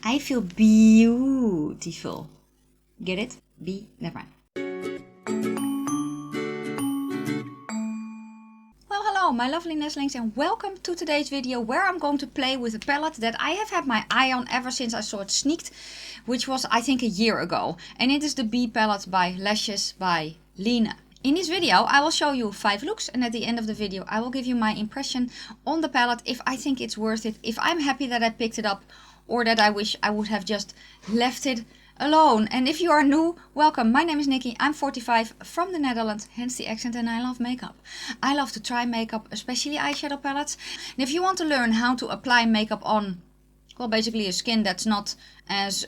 I feel beautiful. Get it? Never mind. Well, hello my lovely nestlings and welcome to today's video where I'm going to play with a palette that I have had my eye on ever since I saw it sneaked, which was I think a year ago. And it is the B palette by Lashes by Lena. In this video I will show you 5 looks, and at the end of the video I will give you my impression on the palette, if I think it's worth it, if I'm happy that I picked it up, or that I wish I would have just left it alone. And if you are new, welcome. My name is Nikki. I'm 45, from the Netherlands, hence the accent, and I love makeup. I love to try makeup, especially eyeshadow palettes. And if you want to learn how to apply makeup on, well, basically a skin that's not as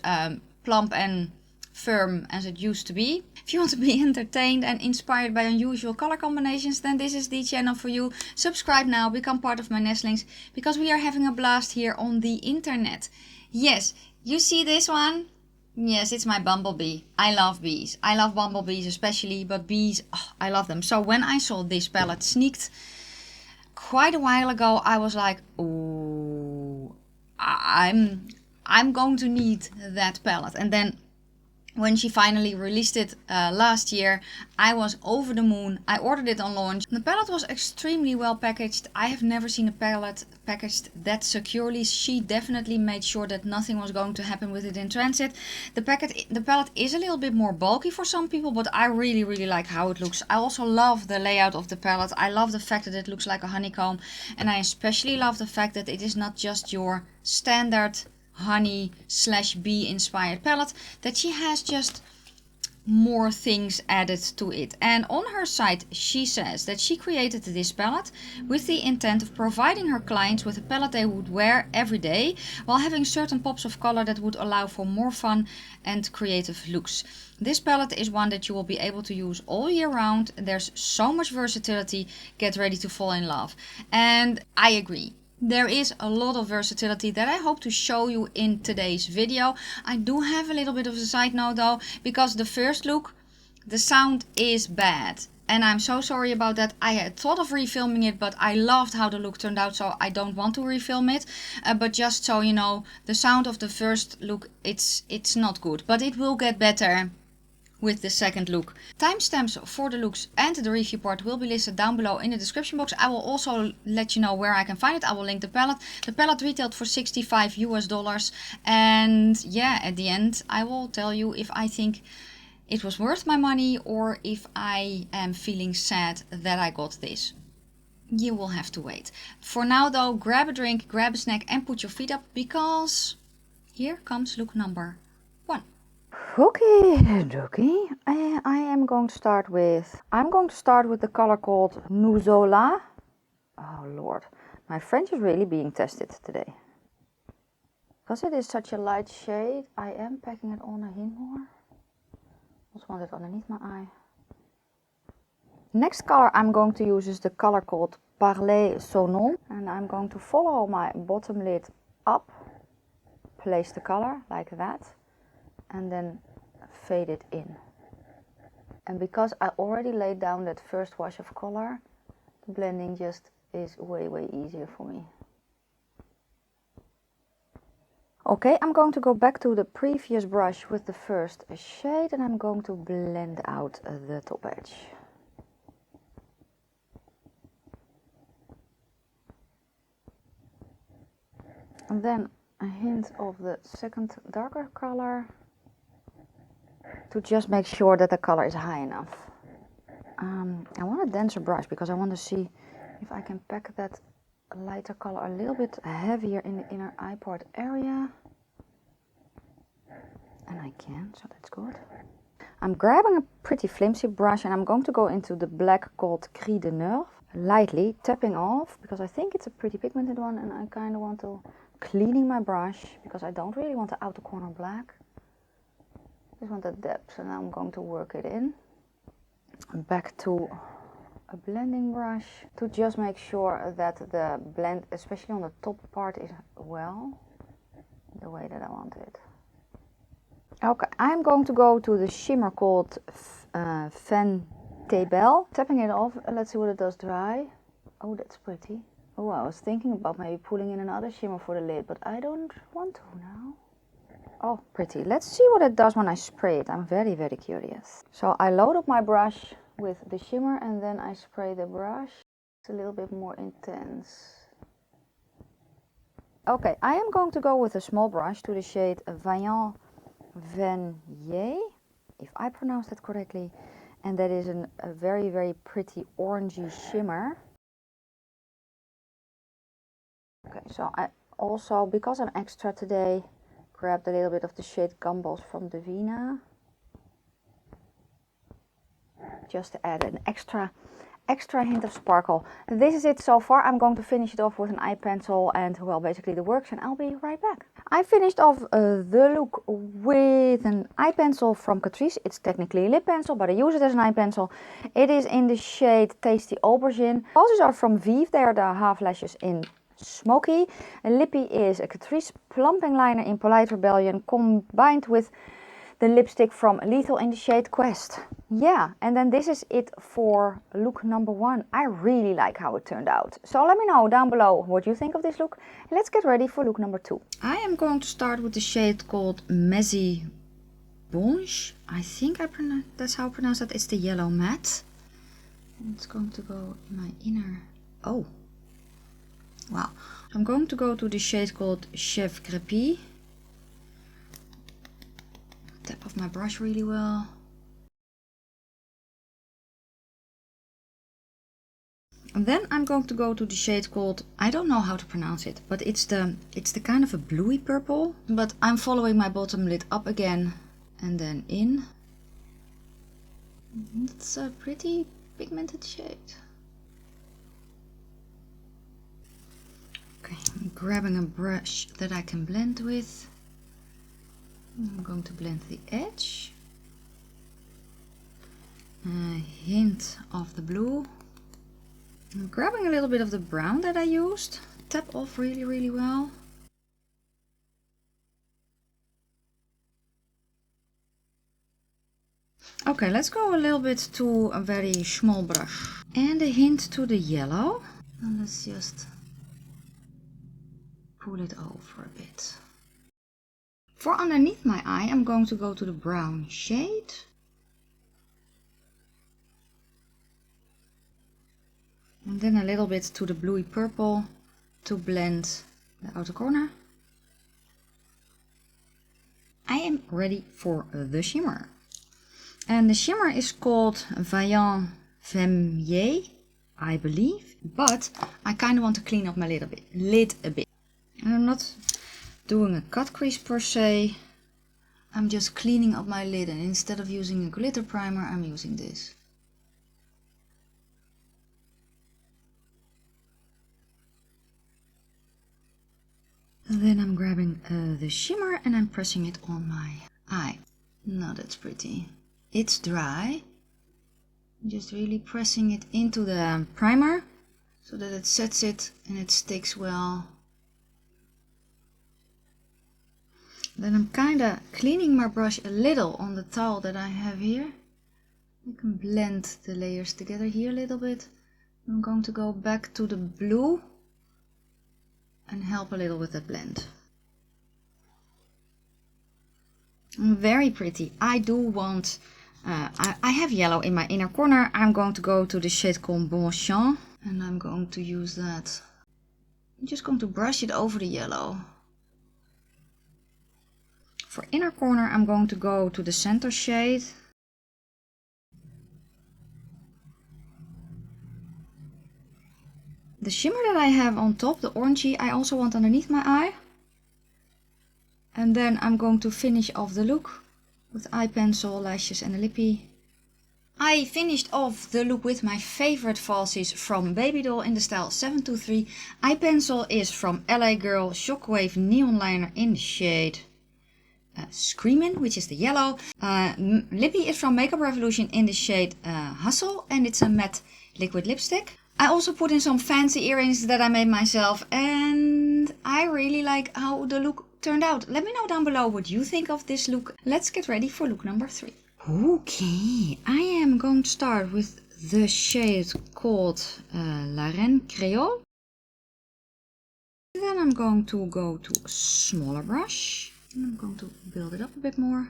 plump and firm as it used to be. If you want to be entertained and inspired by unusual color combinations, then this is the channel for you. Subscribe now, become part of my nestlings, because we are having a blast here on the internet. Yes, you see this one? Yes, it's my bumblebee. I love bees. I love bumblebees especially, but bees, oh, I love them. So when I saw this palette sneaked quite a while ago, I was like, oh, I'm going to need that palette. And then when she finally released it last year, I was over the moon. I ordered it on launch. The palette was extremely well packaged. I have never seen a palette packaged that securely. She definitely made sure that nothing was going to happen with it in transit. The palette is a little bit more bulky for some people, but I really like how it looks. I also love the layout of the palette. I love the fact that it looks like a honeycomb, and I especially love the fact that it is not just your standard honey / bee inspired palette, that she has just more things added to it. And on her site she says that she created this palette with the intent of providing her clients with a palette they would wear every day, while having certain pops of color that would allow for more fun and creative looks. This palette is one that you will be able to use all year round. There's so much versatility. Get ready to fall in love. And I agree. There is a lot of versatility that I hope to show you in today's video. I do have a little bit of a side note though, because the first look, the sound is bad. And I'm so sorry about that. I had thought of refilming it, but I loved how the look turned out, so I don't want to refilm it. But just so you know, the sound of the first look, it's not good. But it will get better with the second look. Timestamps for the looks and the review part will be listed down below in the description box. I will also let you know where I can find it. I will link the palette. The palette retailed for $65 US. And yeah, at the end I will tell you if I think it was worth my money or if I am feeling sad that I got this. You will have to wait. For now though, grab a drink, grab a snack and put your feet up, because here comes look number 1. Okay, I am going to start with, the color called Nuzola. Oh Lord, my French is really being tested today. Because it is such a light shade, I am packing it on a hint more. Also want it underneath my eye. Next color I'm going to use is the color called Parler Sonon. And I'm going to follow my bottom lid up, place the color like that, and then fade it in. And because I already laid down that first wash of color, the blending just is way easier for me. Okay, I'm going to go back to the previous brush with the first shade, and I'm going to blend out the top edge. And then a hint of the second darker color, to just make sure that the color is high enough. I want a denser brush because I want to see if I can pack that lighter color a little bit heavier in the inner eye part area. And I can, so that's good. I'm grabbing a pretty flimsy brush and I'm going to go into the black called Cri de Nerve, lightly tapping off, because I think it's a pretty pigmented one and I kind of want to cleaning my brush because I don't really want the outer corner black. Just want the depth, so now I'm going to work it in. Back to a blending brush to just make sure that the blend, especially on the top part, is well the way that I want it. Okay, I'm going to go to the shimmer called Fan Table, tapping it off. Let's see what it does dry. Oh, that's pretty. Oh, I was thinking about maybe pulling in another shimmer for the lid, but I don't want to now. Oh, pretty. Let's see what it does when I spray it. I'm very, very curious. So I load up my brush with the shimmer and then I spray the brush. It's a little bit more intense. Okay, I am going to go with a small brush to the shade Vaillant Venier, if I pronounce that correctly. And that is a very, very pretty orangey shimmer. Okay, so I also, because I'm extra today, grabbed a little bit of the shade Gumballs from Davina. Just to add an extra hint of sparkle. This is it so far. I'm going to finish it off with an eye pencil and, well, basically the works, and I'll be right back. I finished off the look with an eye pencil from Catrice. It's technically a lip pencil, but I use it as an eye pencil. It is in the shade Tasty Aubergine. Lashes are from Vive. They are the half lashes in Smoky. A lippy is a Catrice plumping liner in Polite Rebellion combined with the lipstick from Lethal in the shade Quest. Yeah, and then this is it for look number 1. I really like how it turned out. So let me know down below what you think of this look. Let's get ready for look number 2. I am going to start with the shade called Messy Bonge. I think that's how I pronounce that. It's the yellow matte. And it's going to go in my inner... Oh, wow. I'm going to go to the shade called Chef Crepie. Tap off my brush really well. And then I'm going to go to the shade called, I don't know how to pronounce it, but it's the kind of a bluey purple. But I'm following my bottom lid up again and then in. It's a pretty pigmented shade. Okay, I'm grabbing a brush that I can blend with. I'm going to blend the edge. A hint of the blue. I'm grabbing a little bit of the brown that I used. Tap off really, really well. Okay, let's go a little bit to a very small brush. And a hint to the yellow. And let's just pull it over a bit. For underneath my eye, I'm going to go to the brown shade. And then a little bit to the bluey purple to blend the outer corner. I am ready for the shimmer. And the shimmer is called Vaillant Venier, I believe. But I kind of want to clean up my lid a bit. And I'm not doing a cut crease per se. I'm just cleaning up my lid, and instead of using a glitter primer, I'm using this. And then I'm grabbing the shimmer and I'm pressing it on my eye. Now that's pretty. It's dry. I'm just really pressing it into the primer so that it sets it and it sticks well. Then I'm kind of cleaning my brush a little on the towel that I have here. You can blend the layers together here a little bit. I'm going to go back to the blue and help a little with that blend. Very pretty. I do want, I have yellow in my inner corner. I'm going to go to the shade called Bon Champ and I'm going to use that. I'm just going to brush it over the yellow. For inner corner, I'm going to go to the center shade. The shimmer that I have on top, the orangey, I also want underneath my eye. And then I'm going to finish off the look with eye pencil, lashes and a lippy. I finished off the look with my favorite falsies from Babydoll in the style 723. Eye pencil is from LA Girl Shockwave Neon Liner in the shade Screamin', which is the yellow. Lippy is from Makeup Revolution in the shade Hustle, and it's a matte liquid lipstick. I also put in some fancy earrings that I made myself, and I really like how the look turned out. Let me know down below what you think of this look. Let's get ready for look number 3. Okay, I am going to start with the shade called La Reine Kreyol. Then I'm going to go to a smaller brush and I'm going to build it up a bit more.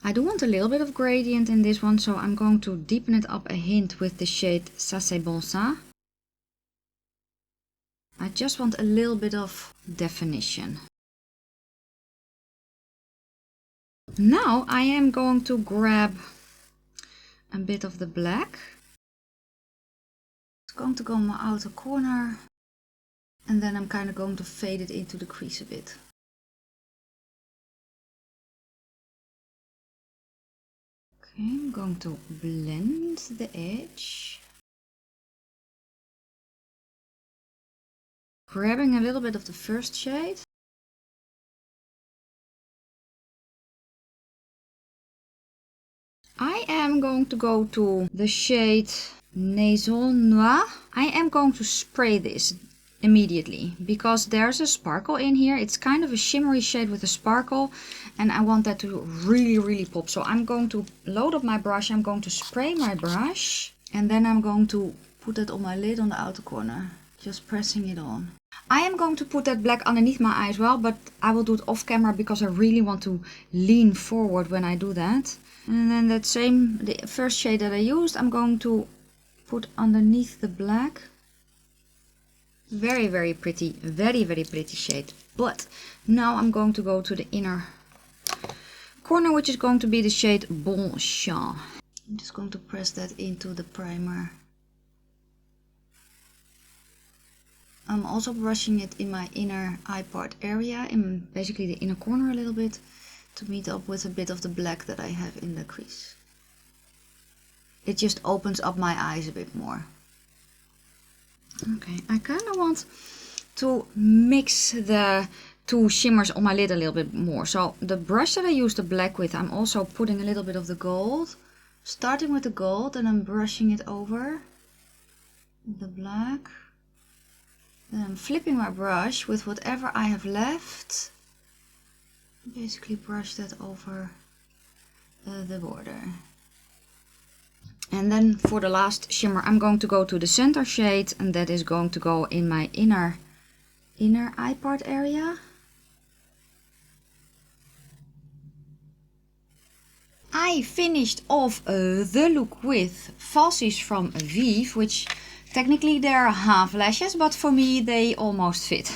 I do want a little bit of gradient in this one, so I'm going to deepen it up a hint with the shade Ça c'est bon ça. I just want a little bit of definition. Now I am going to grab a bit of the black. It's going to go on my outer corner. And then I'm kind of going to fade it into the crease a bit. Okay, I'm going to blend the edge. Grabbing a little bit of the first shade. I am going to go to the shade Maison Noir. I am going to spray this immediately because there's a sparkle in here. It's kind of a shimmery shade with a sparkle and I want that to really pop. So I'm going to load up my brush. I'm going to spray my brush and then I'm going to put it on my lid on the outer corner, just pressing it on. I am going to put that black underneath my eye as well, but I will do it off camera because I really want to lean forward when I do that. And then that same, the first shade that I used, I'm going to put underneath the black. Very pretty, very pretty shade. But now I'm going to go to the inner corner, which is going to be the shade Bon Champ. I'm just going to press that into the primer. I'm also brushing it in my inner eye part area, in basically the inner corner a little bit, to meet up with a bit of the black that I have in the crease. It just opens up my eyes a bit more. Okay, I kind of want to mix the two shimmers on my lid a little bit more. So the brush that I use the black with, I'm also putting a little bit of the gold. Starting with the gold and I'm brushing it over the black. Then I'm flipping my brush with whatever I have left. Basically brush that over the border. And then for the last shimmer I'm going to go to the center shade, and that is going to go in my inner eye part area. I finished off the look with falsies from Vive, which technically they're half lashes, but for me they almost fit.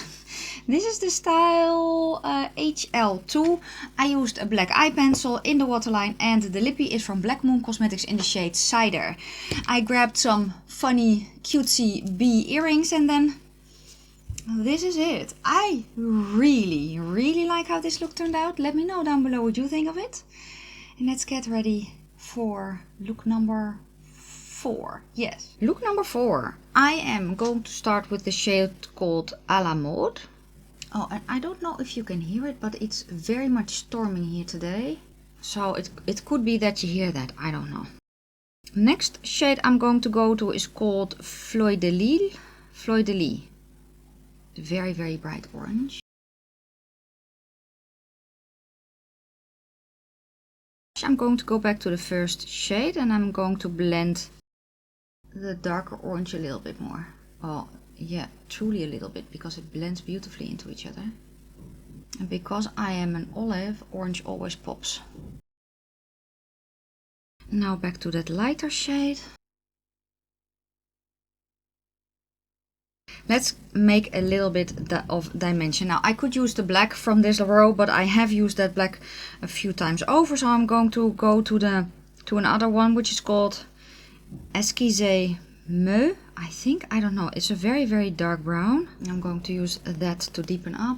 This is the style HL2. I used a black eye pencil in the waterline, and the lippy is from Black Moon Cosmetics in the shade Cider. I grabbed some funny cutesy bee earrings and then this is it. I really like how this look turned out. Let me know down below what you think of it. And let's get ready for look number 4. Yes, look number 4. I am going to start with the shade called A la Mode. Oh, and I don't know if you can hear it, but it's very much storming here today. So it could be that you hear that, I don't know. Next shade I'm going to go to is called Fleur de Lys. Fleur de Lys. Very bright orange. I'm going to go back to the first shade and I'm going to blend the darker orange a little bit more. Oh, yeah, truly a little bit, because it blends beautifully into each other. And because I am an olive, orange always pops. Now back to that lighter shade. Let's make a little bit of dimension. Now I could use the black from this row, but I have used that black a few times over, so I'm going to go to another one, which is called Esquisse Meu, I think. I don't know. It's a very dark brown. I'm going to use that to deepen up.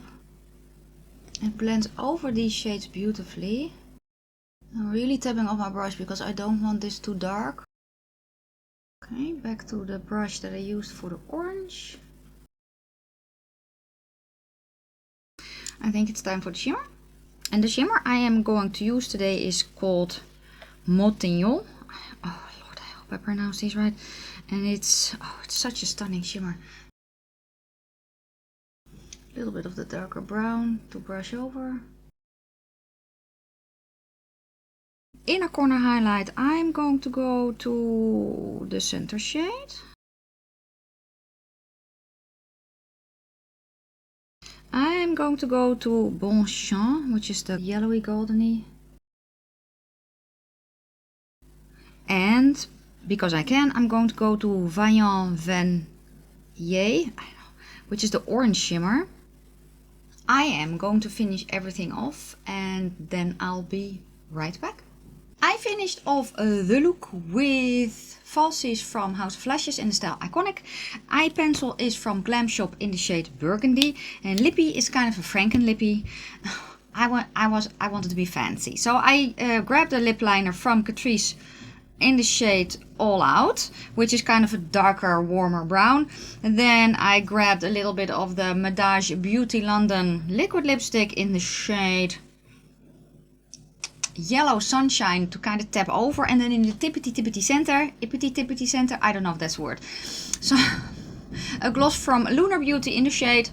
It blends over these shades beautifully. I'm really tapping off my brush because I don't want this too dark. Okay, back to the brush that I used for the orange. I think it's time for the shimmer. And the shimmer I am going to use today is called Motignon. Oh Lord, I hope I pronounced these right. And it's such a stunning shimmer. A little bit of the darker brown to brush over. Inner corner highlight, I'm going to go to the center shade. I'm I'm going to go to Bon Champ, which is the yellowy goldeny. And because I can, I'm going to go to Vaillant Van Yay, which is the orange shimmer. I am going to finish everything off and then I'll be right back. I finished off the look with falsies from House of Lashes in the style Iconic. Eye pencil is from Glam Shop in the shade Burgundy. And lippy is kind of a Franken lippy. I wanted to be fancy. So I grabbed a lip liner from Catrice in the shade All Out, which is kind of a darker, warmer brown. And then I grabbed a little bit of the Madage Beauty London liquid lipstick in the shade Yellow Sunshine to kind of tap over. And then in the tippity center, I don't know if that's a word. So a gloss from Lunar Beauty in the shade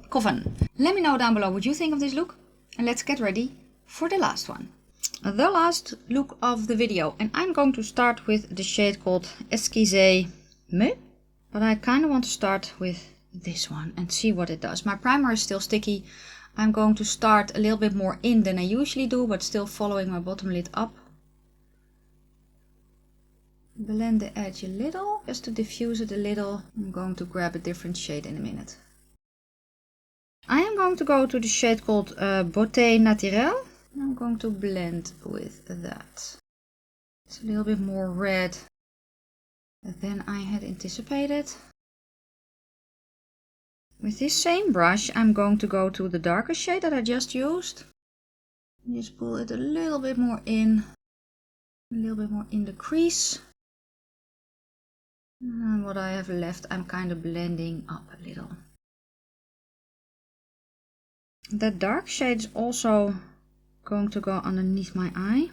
Coven. Let me know down below what you think of this look. And let's get ready for the last one. The last look of the video, and I'm going to start with the shade called Esquisse Me, but I kind of want to start with this one and see what it does. My primer is still sticky. I'm going to start a little bit more in than I usually do, but still following my bottom lid up. Blend the edge a little, just to diffuse it a little. I'm going to grab a different shade in a minute. I am going to go to the shade called Beauté Naturelle. I'm going to blend with that. It's a little bit more red than I had anticipated. With this same brush, I'm going to go to the darker shade that I just used. Just pull it a little bit more in the crease. And what I have left, I'm kind of blending up a little. That dark shade is also going to go underneath my eye.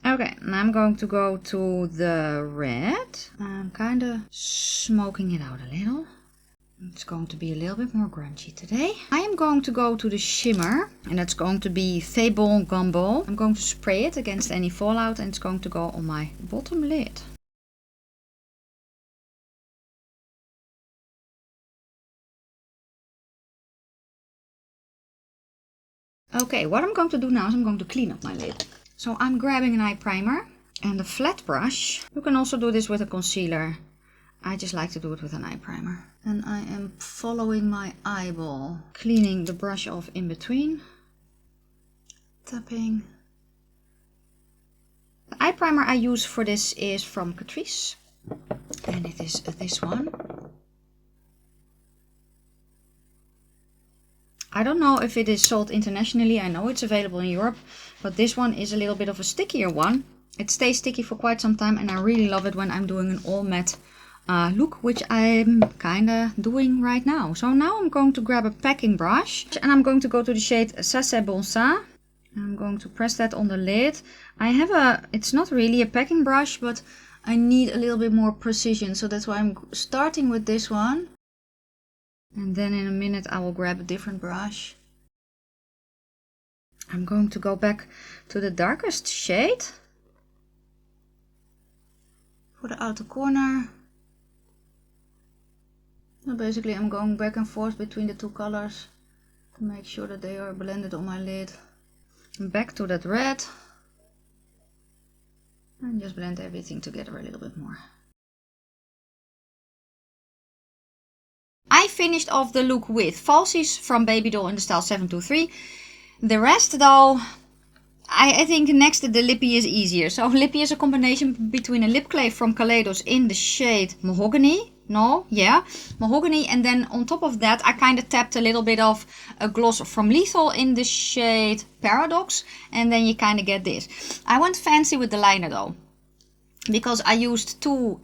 Okay, now I'm going to go to the red. I'm kind of smoking it out a little. It's going to be a little bit more grungy today. I am going to go to the shimmer, and that's going to be Fable Gumbo. I'm going to spray it against any fallout, and it's going to go on my bottom lid. Okay, what I'm going to do now is I'm going to clean up my lid. So I'm grabbing an eye primer and a flat brush. You can also do this with a concealer. I just like to do it with an eye primer. And I am following my eyeball, cleaning the brush off in between. Tapping. The eye primer I use for this is from Catrice. And it is this one. I don't know if it is sold internationally. I know it's available in Europe, but this one is a little bit of a stickier one. It stays sticky for quite some time, and I really love it when I'm doing an all matte look, which I'm kind of doing right now. So now I'm going to grab a packing brush, and I'm going to go to the shade Sassé Bonsa. I'm going to press that on the lid. It's not really a packing brush, but I need a little bit more precision, so that's why I'm starting with this one. And then in a minute I will grab a different brush. I'm going to go back to the darkest shade for the outer corner. So basically I'm going back and forth between the two colors to make sure that they are blended on my lid. And back to that red. And just blend everything together a little bit more. I finished off the look with falsies from Babydoll in the style 723. The rest though, I think next to the lippy is easier. So lippy is a combination between a lip clay from Kaleidos in the shade Mahogany. Mahogany. And then on top of that I kind of tapped a little bit of a gloss from Lethal in the shade Paradox. And then you kind of get this. I went fancy with the liner though, because I used two,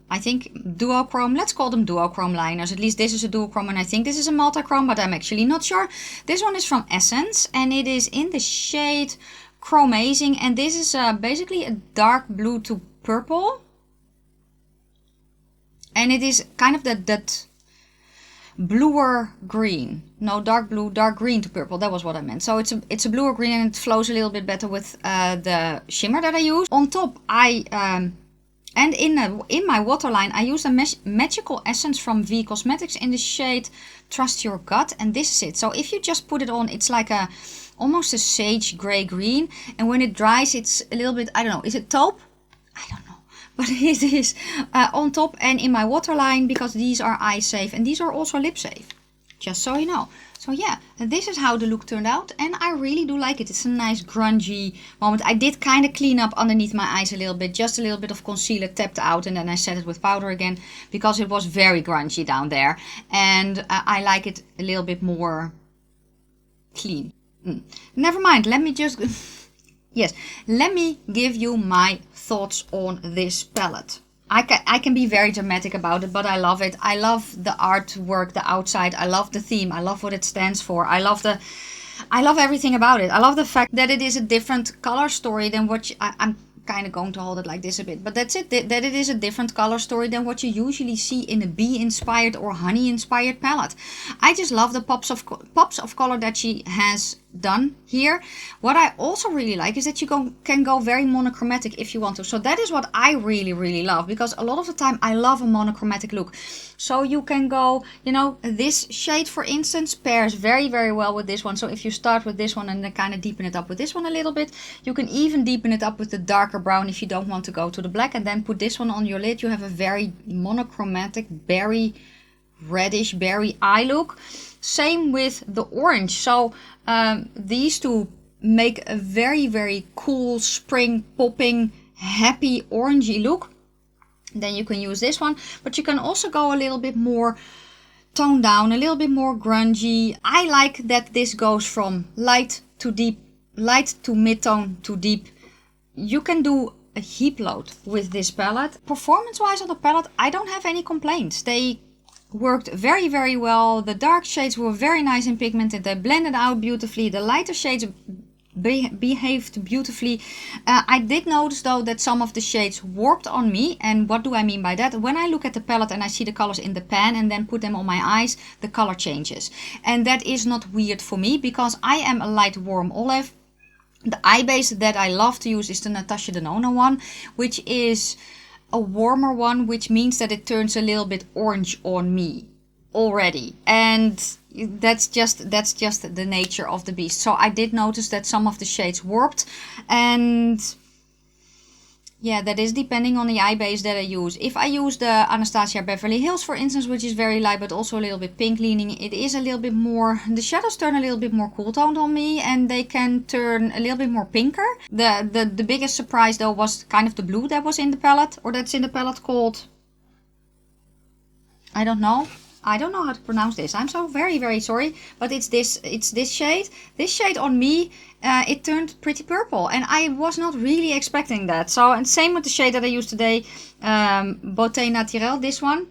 I think, duochrome, let's call them duochrome liners. At least this is a duochrome and I think this is a multichrome, but I'm actually not sure. This one is from Essence and it is in the shade Chromazing, and this is basically a dark blue to purple. And it is kind of that bluer green. No, dark blue, dark green to purple. That was what I meant. So it's a bluer green and it flows a little bit better with the shimmer that I use. On top, I And in my waterline, I used a magical essence from V Cosmetics in the shade Trust Your Gut, and this is it. So if you just put it on, it's like almost a sage gray green, and when it dries, it's a little bit, I don't know, is it taupe? I don't know, but it is on top and in my waterline, because these are eye safe and these are also lip safe, just so you know. So yeah, this is how the look turned out, and I really do like it. It's a nice grungy moment. I did kind of clean up underneath my eyes a little bit, just a little bit of concealer tapped out, and then I set it with powder again because it was very grungy down there, and I like it a little bit more clean. Never mind, let me just yes, let me give you my thoughts on this palette. I can be very dramatic about it, but I love it. I love the artwork, the outside. I love the theme. I love what it stands for. I love everything about it. I love the fact that it is a different color story than what I'm kind of going to hold it like this a bit, but that's it, that it is a different color story than what you usually see in a bee inspired or honey inspired palette. I just love the pops of color that she has done here. What I also really like is that you can go very monochromatic if you want to. So that is what I really love, because a lot of the time I love a monochromatic look. So you can go, you know, this shade for instance pairs very well with this one. So if you start with this one and then kind of deepen it up with this one a little bit, you can even deepen it up with the darker brown if you don't want to go to the black, and then put this one on your lid. You have a very monochromatic berry, reddish berry eye look. Same with the orange. So these two make a very cool spring popping happy orangey look. Then you can use this one, but you can also go a little bit more toned down, a little bit more grungy. I like that this goes from light to deep, light to mid-tone to deep. You can do a heap load with this palette. Performance wise on the palette, I don't have any complaints. They worked very well. The dark shades were very nice and pigmented. They blended out beautifully. The lighter shades behaved beautifully. I did notice though that some of the shades warped on me, and what do I mean by that? When I look at the palette and I see the colors in the pan and then put them on my eyes, the color changes, and that is not weird for me because I am a light warm olive. The eye base that I love to use is the Natasha Denona one, which is a warmer one, which means that it turns a little bit orange on me already, and that's just the nature of the beast. So I did notice that some of the shades warped, and yeah, that is depending on the eye base that I use. If I use the Anastasia Beverly Hills, for instance, which is very light but also a little bit pink leaning, it is a little bit more, the shadows turn a little bit more cool toned on me, and they can turn a little bit more pinker. The biggest surprise though was kind of the blue that was in the palette, or that's in the palette, called, I don't know how to pronounce this. I'm so very sorry, but it's this shade. This shade on me, it turned pretty purple, and I was not really expecting that. So, and same with the shade that I used today, Beauté Naturelle, this one,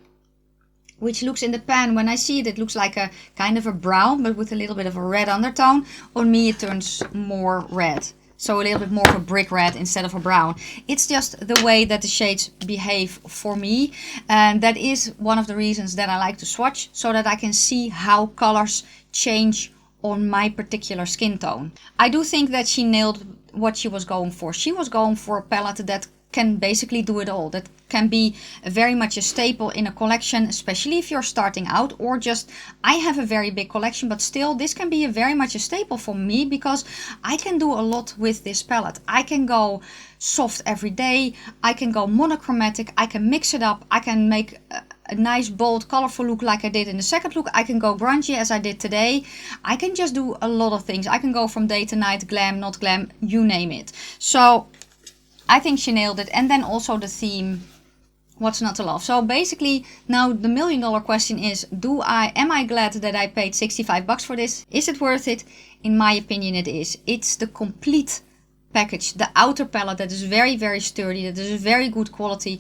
which looks in the pan, when I see it, it looks like a kind of a brown, but with a little bit of a red undertone. On me, it turns more red. So a little bit more of a brick red instead of a brown. It's just the way that the shades behave for me. And that is one of the reasons that I like to swatch, so that I can see how colors change on my particular skin tone. I do think that she nailed what she was going for. She was going for a palette that can basically do it all. That can be very much a staple in a collection, especially if you're starting out, or just, I have a very big collection, but still this can be very much a staple for me because I can do a lot with this palette. I can go soft every day, I can go monochromatic, I can mix it up, I can make a nice bold colorful look like I did in the second look, I can go grungy as I did today. I can just do a lot of things. I can go from day to night, glam, not glam, you name it. So I think she nailed it. And then also the theme, what's not to love? So basically now the $1 million question is, am I glad that I paid $65 for this? Is it worth it? In my opinion it is. It's the complete package. The outer palette that is very sturdy, that is very good quality.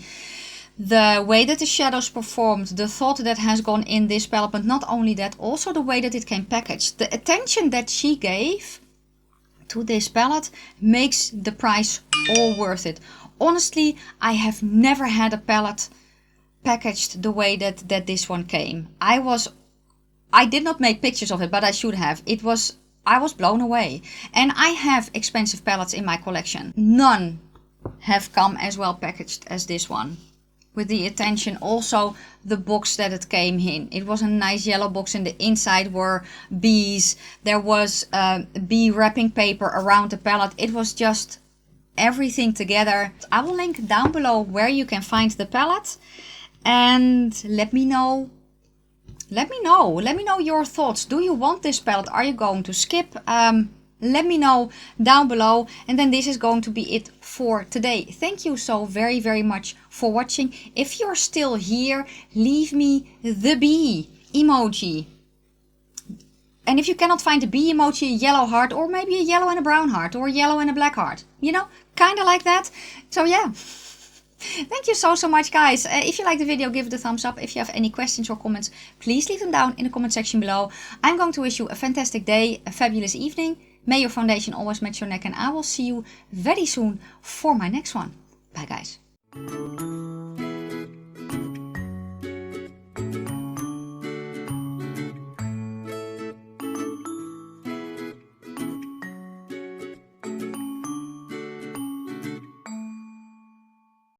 The way that the shadows performed, the thought that has gone in this palette, but not only that, also the way that it came packaged. The attention that she gave to this palette makes the price all worth it. Honestly, I have never had a palette packaged the way that this one came. I did not make pictures of it, but I should have. I was blown away. And I have expensive palettes in my collection. None have come as well packaged as this one. With the attention, also the box that it came in. It was a nice yellow box, and the inside were bees. There was bee wrapping paper around the palette. It was just everything together. I will link down below where you can find the palette, and let me know your thoughts. Do you want this palette? Are you going to skip? Let me know down below. And then this is going to be it for today. Thank you so very much for watching. If you're still here, leave me the bee emoji. And if you cannot find a bee emoji, a yellow heart, or maybe a yellow and a brown heart, or a yellow and a black heart, you know, kind of like that. So yeah. Thank you so much, guys. If you like the video, give it a thumbs up. If you have any questions or comments, please leave them down in the comment section below. I'm going to wish you a fantastic day, a fabulous evening. May your foundation always match your neck, and I will see you very soon for my next one. Bye, guys.